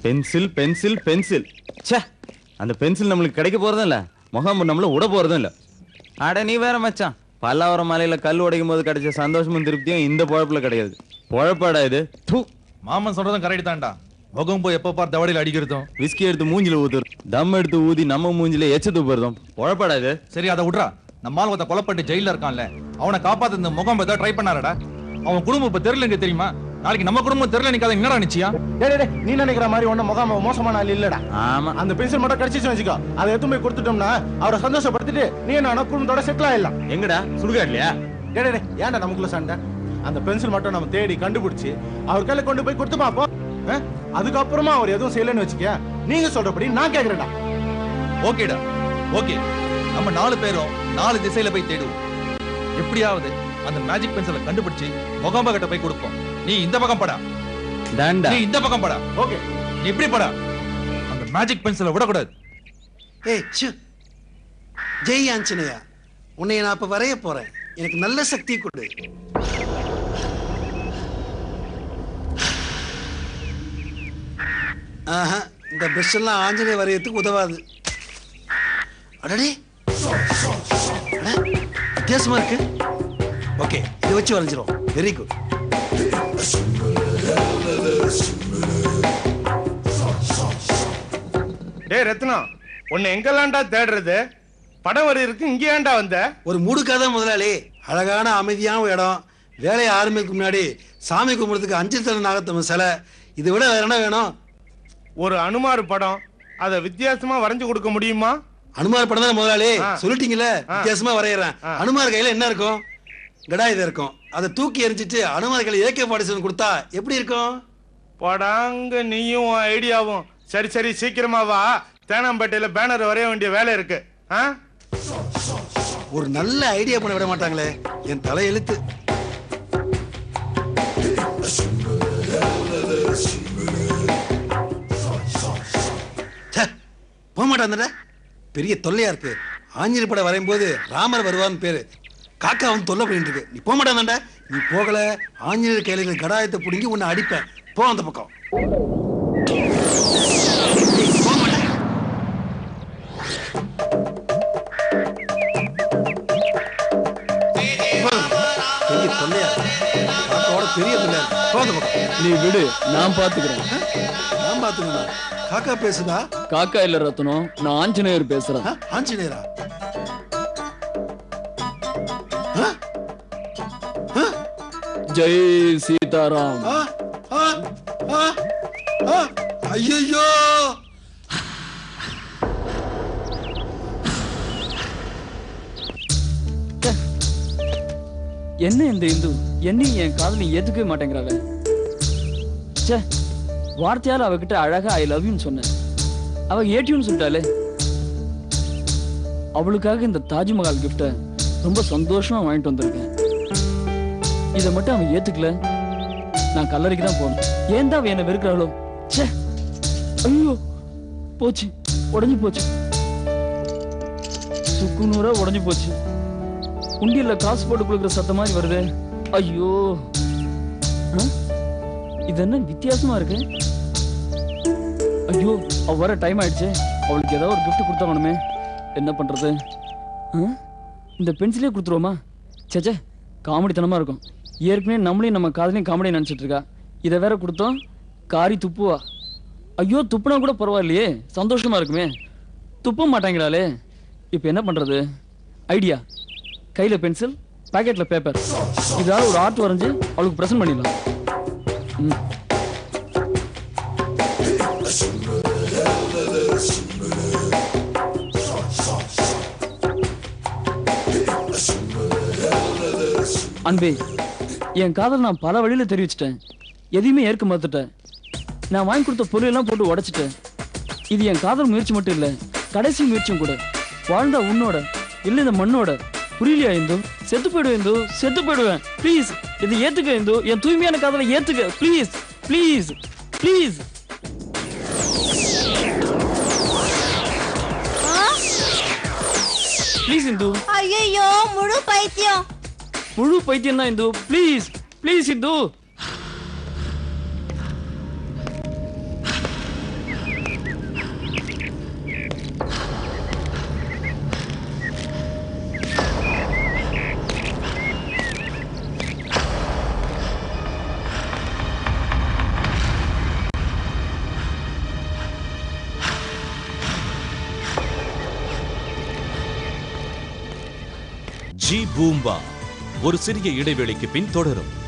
Pencil pencil pencil. ச்சே, அந்த pencil நம்மளுக்கு கிடைக்க போறதும் இல்ல, முகம் நம்மள விட போறதும் இல்ல. அட நீ வேற மச்சான், பல்லாவரம் மலையில கல் உடைக்கும் போது கிடைச்ச சந்தோஷமும் திருப்தியும் இந்த பொழப்புல கிடையாது. பொழப்பாடா இது? மாமன் சொல்றதும் கரெக்ட் தான்டா. முகம் போய் எப்ப பார் தவடையில அடிக்கிறதும், விஸ்கி எடுத்து மூஞ்சில ஊத்துறோம், தம் எடுத்து ஊதி நம்ம மூஞ்சில எச்ச துப்புறதும் பொழப்பாடா இது? சரி அதை விட்றா. நம்மால் ஒருத்த கொலைப்பட்டு ஜெயில இருக்கான்ல, அவனை காப்பாத்த இந்த முகம் ஏதாவது ட்ரை பண்ணாரடா? அவன் குடும்பம் இப்ப தெரியல, எனக்கு தெரியுமா? நாளைக்கு நம்ம குடும்பம் தெரியல, நிக்காத என்னடா நிச்சயம்? நீ நினைக்கிற மாதிரி ஒண்ணு முகாம் மோசமான ஆள் இல்லடா. ஆமா, அந்த பென்சில் மட்டும் கிடைச்சிச்சு வச்சுக்கோ, அதை எடுத்து போய் கொடுத்துட்டோம்னா அவரை சந்தோஷப்படுத்திட்டு நீ என்ன குடும்பத்தோட செட்டில் ஆயிடலாம். எங்கடா சுடுகாட்லையா? ஏன்டா நமக்குள்ள சண்டை? அந்த பென்சில் மட்டும் நம்ம தேடி கண்டுபிடிச்சு அவர் கையில கொண்டு போய் கொடுத்து பாப்போம். அதுக்கப்புறமா அவர் எதுவும் செய்யலன்னு வச்சுக்க, நீங்க சொல்றபடி நான் கேக்குறேன்டா. ஓகேடா, ஓகே. நம்ம 4 பேரும் 4 திசையில போய் தேடுவோம். எப்படியாவது அந்த மேஜிக் பென்சிலை கண்டுபிடிச்சு முகாம்ப கிட்ட போய் கொடுப்போம். நீ இந்த பக்கம் படா, நீ இந்த பக்கம் படா. ஓகே, நீ இப்படி படா. அந்த மேஜிக் பென்சிலை விடக்கூடாது. ஏய் ஜெய் ஆஞ்சனையா, உன்னை நான் இப்ப வரைய போறேன். எனக்கு நல்ல சக்தி கொடு. ஆஹா, இந்த பிரஷ் எல்லாம் ஆஞ்சநேய வரையத்துக்கு உதவாது. அடடே, வித்தியாசமா இருக்கு. ஓகே, இதை வச்சு வரைஞ்சிரும். Very good. டேய் ரத்னம், உன்னை எங்கெல்லாம்டா தேடுறது? படம் வரையிருக்கு, இங்க ஏன்டா வந்த? ஒரு மூடுக்காத முதலாளி, அழகான அமைதியான இடம், வேலையை ஆரம்பிக்கு முன்னாடி சாமி கும்பிடுறதுக்கு 5 தலை நாகத்தம்மன் சிலை, இதை விட வேற என்ன வேணும்? ஒரு அனுமார் படம், அதை வித்தியாசமா வரைஞ்சு கொடுக்க முடியுமா? அனுமார் படம் தான் முதலாளி, சொல்லிட்டீங்கல்ல, வித்தியாசமா வரையறேன். அனுமார் கையில என்ன இருக்கும்? கடாயுதம் இருக்கும். அதை தூக்கி எரிஞ்சிட்டு அனுமார் கையில AK-47 கொடுத்தா எப்படி இருக்கும்? படாங்க நீயும் ஐடியாவும். சரி சரி, சீக்கிரமா வா, தேனாம்பேட்டையில பேனர் வரைய வேண்டிய வேலை இருக்கு. ஒரு நல்ல ஐடியா பண்ண விட மாட்டாங்களே, என் தலை எழுத்து. போக மாட்டான், பெரிய தொல்லையா இருக்கு. ஆஞ்சநேய படம் வரையும் போது ராமர் வருவான்னு பேரு, காக்கா வந்து தொல்லை பண்ணிட்டு இருக்கு. நீ போக மாட்டான்டா. நீ போகல, ஆஞ்சநேயர் கையில கடாயத்தை புடுங்கி உன்னை அடிப்பேன். போ அந்த பக்கம். பெரிய தொல்லையா காக்காவோட பெரிய தொல்லையா. போ அந்த பக்கம். நீ விடு, நான் பாத்துக்கிறேன். நான் பாத்துக்கணும். காக்கா பேசுதா? காக்கா இல்ல ரத்னம், நான் ஆஞ்சநேயர் பேசுறேன். ஆஞ்சநேயரா? ஜெய் சீதாராம். ஐயோ, என்ன இந்த இந்து என்னையும் என் காதலை ஏத்துக்கவே மாட்டேங்கிறாள். சே, வார்த்தையால அவகிட்ட அழகா ஐ லவ் யூன்னு சொன்னேன், அவ ஏடியூன்னு சொல்லிட்டாளே. அவளுக்காக இந்த தாஜ்மஹால் கிஃப்ட ரொம்ப சந்தோஷமா வாங்கிட்டு வந்திருக்கேன். இதை மட்டும் அவன் ஏத்துக்கல, நான் கல்லறைக்கு தான் போகணும். ஏன் தான் அவன் என்ன வெறுக்கிறாளோ? சே, ஐயோ, போச்சு, உடஞ்சு போச்சு, சுக்குநூறா உடஞ்சு போச்சு. உண்டியல்ல காசு போட்டு கொடுக்குற சத்தம் மாதிரி வருது. ஐயோ, இது என்ன வித்தியாசமா இருக்கு? ஐயோ, அவ வர டைம் ஆயிடுச்சு. அவளுக்கு ஏதாவது ஒரு கிஃப்ட் கொடுத்தாங்கணுமே. என்ன பண்றது? இந்த பென்சிலே கொடுத்துருவோமா? சேச்சே, காமெடித்தனமா இருக்கும். ஏற்கனவே நம்மளையும் நம்ம காதலையும் காமெடி நினைச்சிட்டு இருக்கா, இதை வேற கொடுத்தோம் காரி துப்புவா. ஐயோ, துப்புனா கூட பரவாயில்லையே, சந்தோஷமா இருக்குமே. துப்ப மாட்டாங்களாலே. இப்ப என்ன பண்றது? ஐடியா, கையில பென்சில், பாக்கெட்ல பேப்பர், இதால ஒரு ஆர்ட் வரைஞ்சு அவளுக்கு பிரசன்ட் பண்ணிடலாம். அன்பே, என் காதல் நான் பல வழியில தெரிவிச்சிட்டேன், எதையுமே ஏற்க மறுத்துட்டேன். நான் வாங்கி கொடுத்த பொருள் எல்லாம் போட்டு உடைச்சிட்டேன். இது என் காதல் முயற்சி மட்டும் இல்ல, கடைசி முயற்சியும் கூட. வாழ்ந்தா உன்னோட, இல்ல இந்த மண்ணோட. புரியலையா இந்து? செத்து போயிடுவேன் இந்து, செத்து போயிடுவேன். ப்ளீஸ் இதை ஏத்துக்க இந்து, என் தூய்மையான காதலை ஏத்துக்க. Please please please. Please Indhu. ஐயோ, முழு பைத்தியம். முழு பைத்தியம் தான் இந்து. Please please Indhu. ஜி பூம்பா ஒரு சிறிய இடைவெளிக்கு பின் தொடரும்.